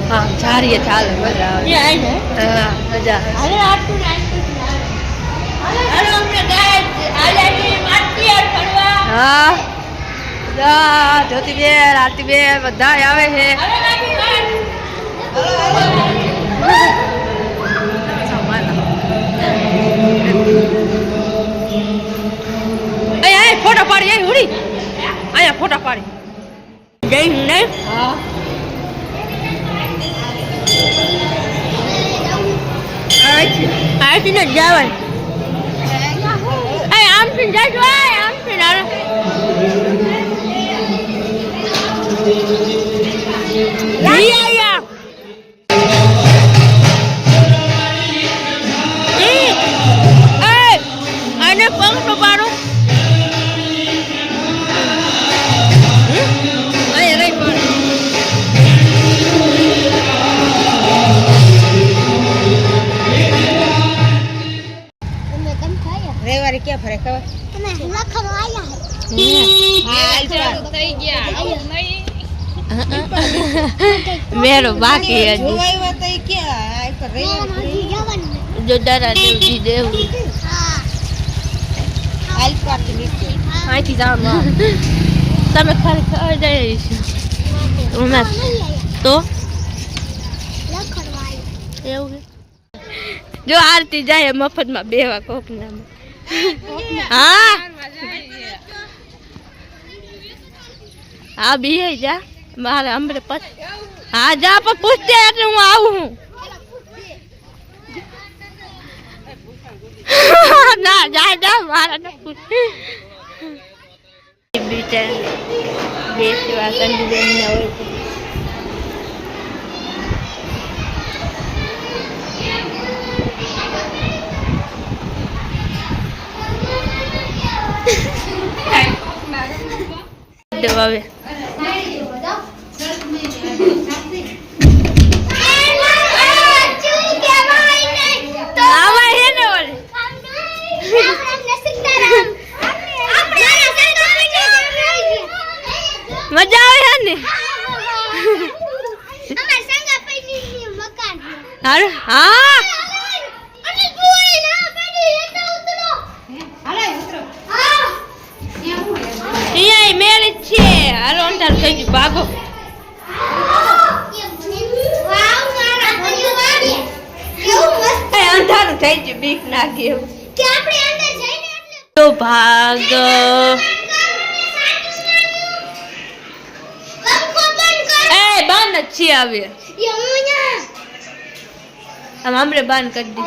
हाँ झारिए चाल मजा मजा हाँ ज्योति बेन आरती बेन बधा आवे है फोटो पाड़ी उड़ी आया फोटो पाड़ी गई नहीं हाँ आती ना जावन अरे आम पिन जा जो आम पिन आ रहा या आने पंख तो पारो आए रे पर रेवारी क्या फरे खबर मैं लखन आया है हां चलो થઈ ગયા मेरो बाकी है જોવાય વાત એ કે આ પર રેવારી જો ડરા દેવજી દેવ હા હાલ પાટી નીચે આથી જાવ તમે ખરેખર જઈશ ઉમા તો લખનવાઈ એવું જો આરતી જાય મફતમાં બેવા કોકનામાં हाँ हाँ भी है जा मारे हमरे पास हाँ जा पर पूछते हैं तो मैं आऊँ हूँ ना जा जा मारा ना पूछ बेटा देश वासन भी नहीं हो दबावे मजा आवे है ने अरे हाँ ये मेरे छे हालो अंधार થઈ ગયું ભાગો અંધારું થઈ ગયું બીક લાગે કે આપણે અંદર જઈને એટલે તો ભાગ એ બંધ છે આવે हम हमरे बांध कर दी